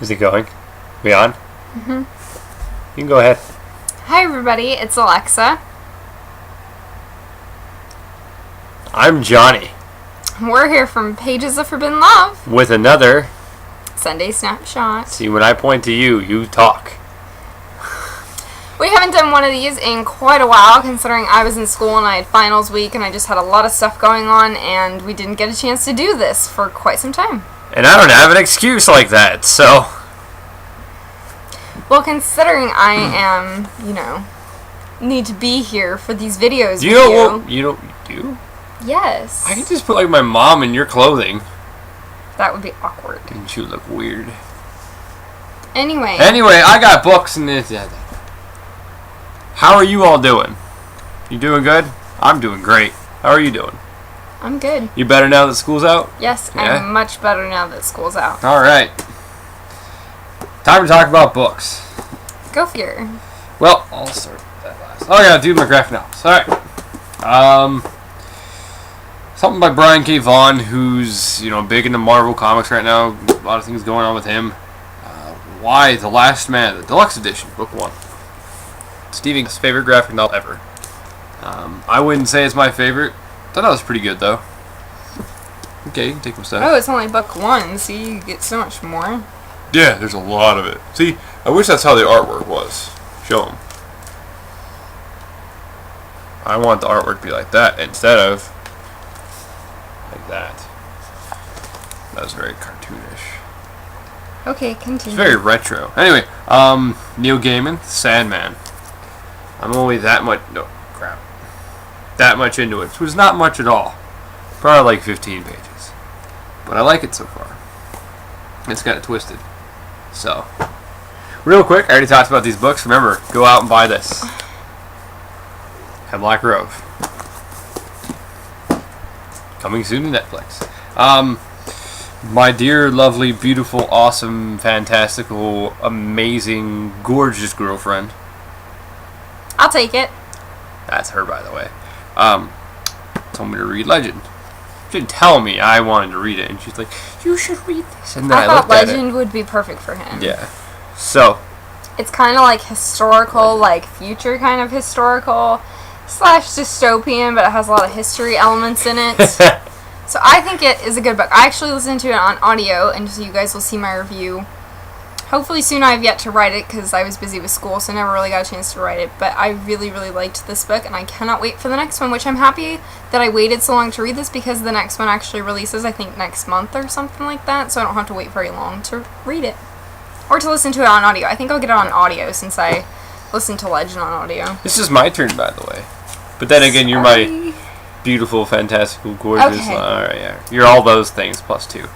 Is he going? We on? Mm-hmm. You can go ahead. Hi everybody, it's Alexa. I'm Johnny. We're here from Pages of Forbidden Love With another... Sunday Snapshot. See, when I point to you, you talk. We haven't done one of these in quite a while, considering I was in school and I had finals week and I just had a lot of stuff going on, and we didn't get a chance to do this for quite some time. And I don't have an excuse like that, so... Well, considering I am, need to be here for these videos You do? Yes. I can just put, like, my mom in your clothing. That would be awkward. And she would look weird. Anyway, I got books and this. How are you all doing? You doing good? I'm doing great. How are you doing? I'm good. You better now that school's out? Yes, Yeah? I'm much better now that school's out. Alright. Time to talk about books. Go figure. Well, I'll start with that last. Oh, I gotta do my graphic novels. Alright. Something by Brian K. Vaughan, who's, big into Marvel Comics right now. A lot of things going on with him. Why the Last Man, the deluxe edition, book 1. Stephen's favorite graphic novel ever. I wouldn't say it's my favorite. Thought that was pretty good, though. Okay, you can take my stuff. Oh, it's only book 1, so you get so much more. Yeah, there's a lot of it. See, I wish that's how the artwork was. Show them. I want the artwork to be like that instead of like that. That was very cartoonish. Okay, continue. It's very retro. Anyway, Neil Gaiman, Sandman. I'm only that much... No, crap. That much into it, which was not much at all. Probably like 15 pages. But I like it so far. It's kind of twisted. So, real quick, I already talked about these books. Remember, go out and buy this. Hemlock Grove. Coming soon to Netflix. My dear, lovely, beautiful, awesome, fantastical, amazing, gorgeous girlfriend. I'll take it. That's her, by the way. Told me to read Legend. She didn't tell me I wanted to read it, and she's like, "You should read this." And then I thought looked Legend at would be perfect for him. it. Yeah. So. It's kind of like historical, like future kind of historical / dystopian, but it has a lot of history elements in it. So I think it is a good book. I actually listened to it on audio, and so you guys will see my review. Hopefully soon. I have yet to write it because I was busy with school, so I never really got a chance to write it. But I really, really liked this book, and I cannot wait for the next one, which I'm happy that I waited so long to read this because the next one actually releases, I think, next month or something like that, so I don't have to wait very long to read it. Or to listen to it on audio. I think I'll get it on audio since I listened to Legend on audio. This is my turn, by the way. But then again, you're my beautiful, fantastical, gorgeous. Okay. Alright, yeah. You're all those things plus 2.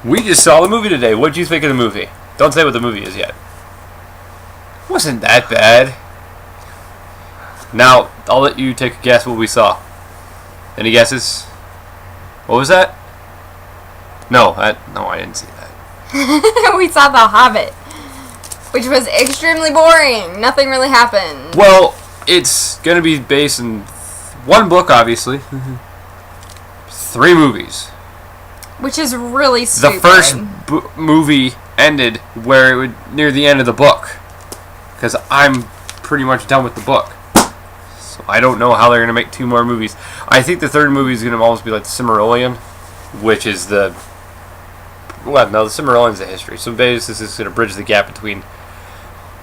We just saw the movie today. What did you think of the movie? Don't say what the movie is yet. Wasn't that bad. Now, I'll let you take a guess what we saw. Any guesses? What was that? No, I didn't see that. We saw The Hobbit, which was extremely boring. Nothing really happened. Well, it's going to be based in one book, obviously. 3 movies. Which is really stupid. The first movie ended where it would near the end of the book, because I'm pretty much done with the book. So I don't know how they're going to make 2 more movies. I think the 3rd movie is going to almost be like the Silmarillion, which is the... Well, no, the Silmarillion's the history. So basically this is going to bridge the gap between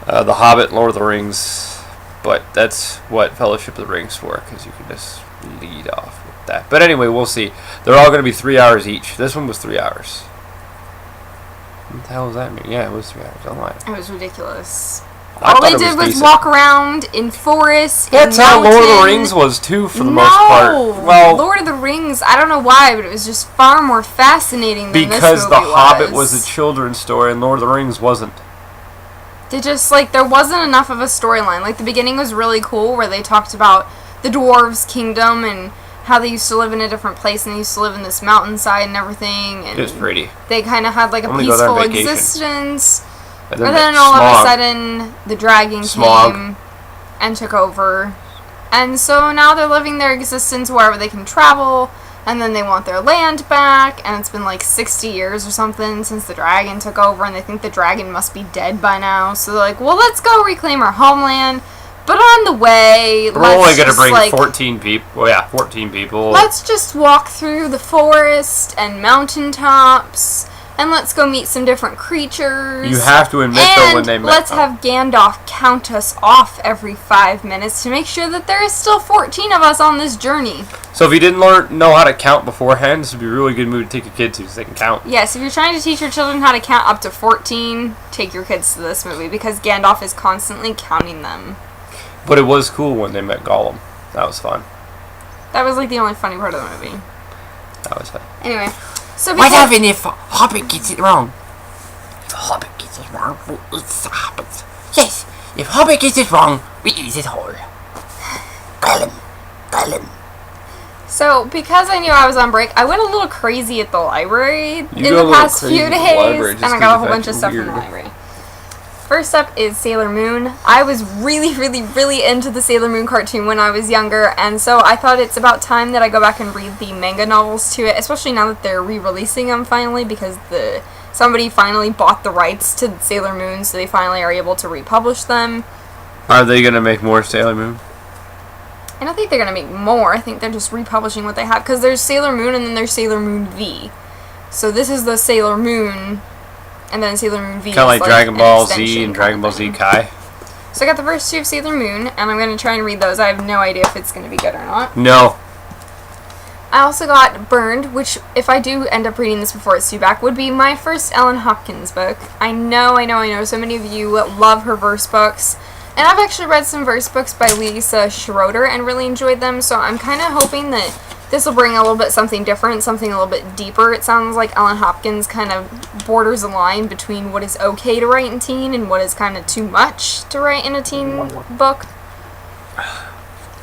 The Hobbit and Lord of the Rings, but that's what Fellowship of the Ring's for, because you can just lead off with that. But anyway, we'll see. They're all going to be 3 hours each. This one was 3 hours. What the hell does that mean? Yeah, it was 3 hours. I'm lying. It was ridiculous. I All thought they it did was decent. walk around in forests. That's in how Lord of the mountains. Rings was too, for the No, most part. Well, Lord of the Rings, I don't know why, but it was just far more fascinating than because this movie The Hobbit was a children's story and Lord of the Rings wasn't. They just, there wasn't enough of a storyline. Like, the beginning was really cool, where they talked about the dwarves' kingdom and how they used to live in a different place, and they used to live in this mountainside and everything. And It was pretty. they kind of had, like, a I'm gonna go there on peaceful vacation. existence. And But then all of a sudden, the dragon came and took over. And so now they're living their existence wherever they can travel. And then they want their land back, and it's been like 60 years or something since the dragon took over, and they think the dragon must be dead by now. So they're like, well, let's go reclaim our homeland. But on the way, we're only going to bring 14 people. Well, yeah, 14 people. Let's just walk through the forest and mountaintops, and let's go meet some different creatures. You have to admit, though, when they met. Let's have Gandalf count us off every 5 minutes to make sure that there is still 14 of us on this journey. So if you didn't know how to count beforehand, this would be a really good movie to take your kids to so they can count. Yes, if you're trying to teach your children how to count up to 14, take your kids to this movie because Gandalf is constantly counting them. But it was cool when they met Gollum. That was fun. That was like the only funny part of the movie. That was fun. Anyway, so what happens if Hobbit gets it wrong? If Hobbit gets it wrong, we eat the Hobbits. Yes, if Hobbit gets it wrong, we eat it whole. Gollum. So, because I knew I was on break, I went a little crazy at the library in the past few days, and I got a whole bunch of stuff from the library. First up is Sailor Moon. I was really, really, really into the Sailor Moon cartoon when I was younger, and so I thought it's about time that I go back and read the manga novels to it, especially now that they're re-releasing them finally, because somebody finally bought the rights to Sailor Moon, so they finally are able to republish them. Are they going to make more Sailor Moon? I don't think they're going to make more. I think they're just republishing what they have, because there's Sailor Moon and then there's Sailor Moon V. So this is the Sailor Moon, and then Sailor Moon V. Kind of like Dragon Ball Z and Dragon Ball Z Kai. So I got the first two of Sailor Moon, and I'm going to try and read those. I have no idea if it's going to be good or not. No. I also got Burned, which, if I do end up reading this before it's due back, would be my first Ellen Hopkins book. I know, so many of you love her verse books. And I've actually read some verse books by Lisa Schroeder and really enjoyed them, so I'm kind of hoping that this will bring a little bit something different, something a little bit deeper. It sounds like Ellen Hopkins kind of borders a line between what is okay to write in teen and what is kind of too much to write in a teen book.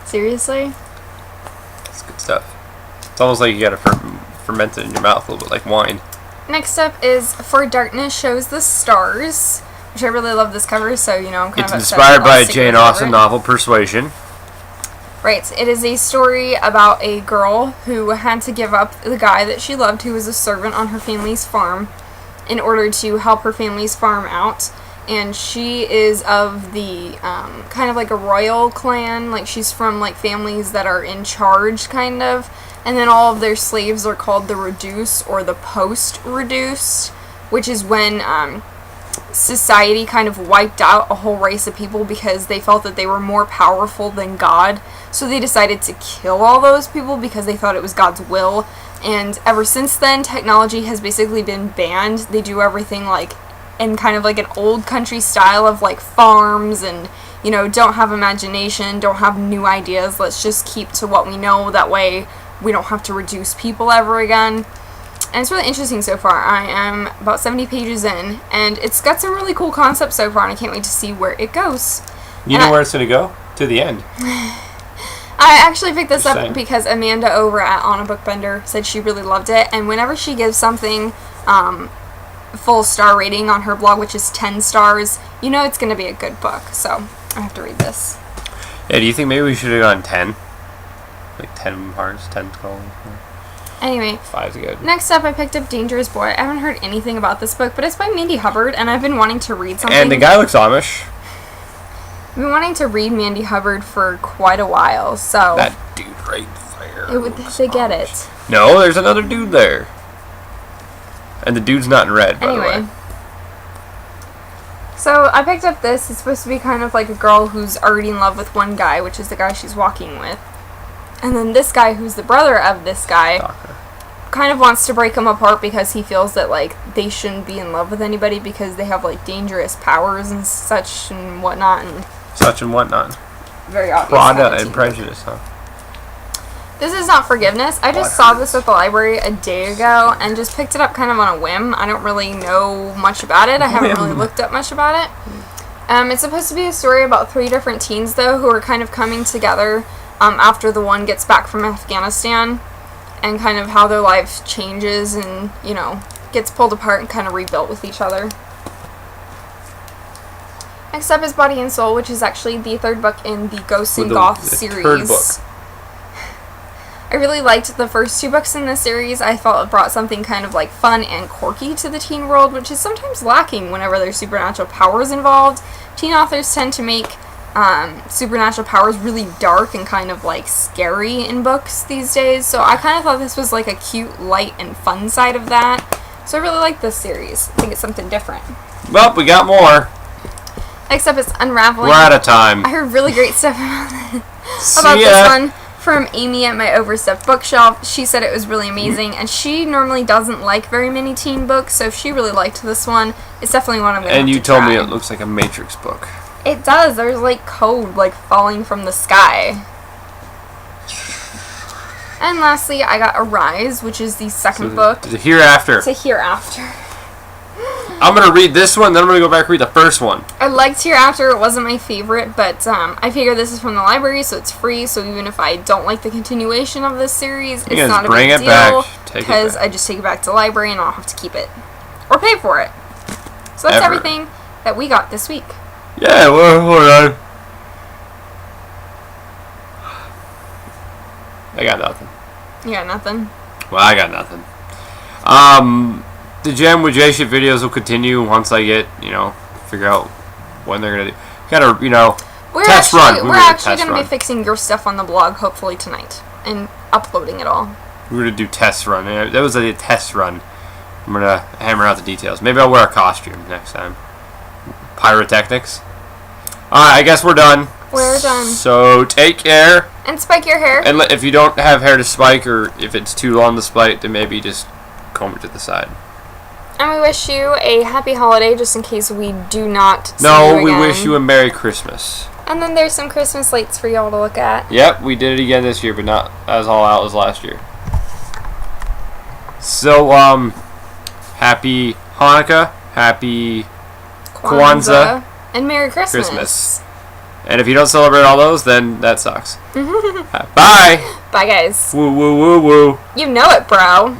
Seriously? That's good stuff. It's almost like you gotta ferment it in your mouth a little bit like wine. Next up is For Darkness Shows the Stars, which I really love this cover, so, I'm kind it's of inspired by a Jane Austen novel, Persuasion. Right. It is a story about a girl who had to give up the guy that she loved, who was a servant on her family's farm, in order to help her family's farm out. And she is of the, kind of like a royal clan, like she's from, like, families that are in charge, kind of. And then all of their slaves are called the Reduce, or the Post-Reduced, which is when, society kind of wiped out a whole race of people because they felt that they were more powerful than God. So they decided to kill all those people because they thought it was God's will. And ever since then, technology has basically been banned. They do everything like in kind of like an old country style of like farms and, don't have imagination, don't have new ideas. Let's just keep to what we know. That way we don't have to reduce people ever again. And it's really interesting so far. I am about 70 pages in, and it's got some really cool concepts so far, and I can't wait to see where it goes. You know where it's going to go? To the end. I actually picked this up because Amanda over at On a Bookbender said she really loved it, and whenever she gives something full star rating on her blog, which is 10 stars, it's going to be a good book. So I have to read this. Yeah, do you think maybe we should have gone 10? Like 10 hearts, 10 skulls? Anyway, 5's good. Next up, I picked up Dangerous Boy. I haven't heard anything about this book, but it's by Mandy Hubbard, and I've been wanting to read something. And the guy looks Amish. I've been wanting to read Mandy Hubbard for quite a while, so... That dude right there. They get it. No, there's another dude there. And the dude's not in red, by the way. So, I picked up this. It's supposed to be kind of like a girl who's already in love with one guy, which is the guy she's walking with. And then this guy, who's the brother of this guy, kind of wants to break them apart because he feels that, like, they shouldn't be in love with anybody because they have, like, dangerous powers and such and whatnot. Very obvious. Prada and Prejudice, huh? This is not Forgiveness. I just saw this at the library a day ago and just picked it up kind of on a whim. I don't really know much about it. I haven't really looked up much about it. It's supposed to be a story about 3 different teens, though, who are kind of coming together after the one gets back from Afghanistan, and kind of how their life changes and, gets pulled apart and kind of rebuilt with each other. Next up is Body and Soul, which is actually the 3rd book in the Ghosts and Goths series. 3rd book. I really liked the first 2 books in this series. I felt it brought something kind of like fun and quirky to the teen world, which is sometimes lacking whenever there's supernatural powers involved. Teen authors tend to make supernatural powers really dark and kind of like scary in books these days, so I kind of thought this was like a cute, light, and fun side of that. So I really like this series. I think it's something different. Well, we got more. Next up is Unraveling. We're out of time. I heard really great stuff about See this ya. one from Amy at my Overstuffed Bookshelf. She said it was really amazing, and she normally doesn't like very many teen books, so if she really liked this one, it's definitely one I'm going to And have you to told try. me it looks like a Matrix book. It does. There's like code like falling from the sky. And lastly, I got Arise, which is the second book The Hereafter. to Hereafter. I'm going to read this one, then I'm going to go back and read the first one. I liked Hereafter. It wasn't my favorite, but I figure this is from the library, so it's free. So even if I don't like the continuation of this series, You it's guys not a bring big it back. deal Take it because back. I just take it back to the library and I'll have to keep it or pay for it. So that's Ever. everything that we got this week. Yeah, well, hold on. I got nothing. You got nothing? Well, I got nothing. The Gem with J Shit videos will continue once I get, figure out when they're gonna do. Gotta, We're test actually, run. We're gonna actually test going to be run. fixing your stuff on the blog hopefully tonight and uploading it all. We're gonna do test run. Yeah, that was a test run. I'm gonna hammer out the details. Maybe I'll wear a costume next time. Pyrotechnics. Alright, I guess we're done. We're done. So take care. And spike your hair. And if you don't have hair to spike, or if it's too long to spike, then maybe just comb it to the side. And we wish you a happy holiday, just in case we do not see No, you we again. wish you a Merry Christmas. And then there's some Christmas lights for y'all to look at. Yep, we did it again this year, but not as all out as last year. So, happy Hanukkah, happy Kwanzaa, and Merry Christmas. Christmas. And if you don't celebrate all those, then that sucks. Bye! Bye, guys. Woo, woo, woo, woo. You know it, bro.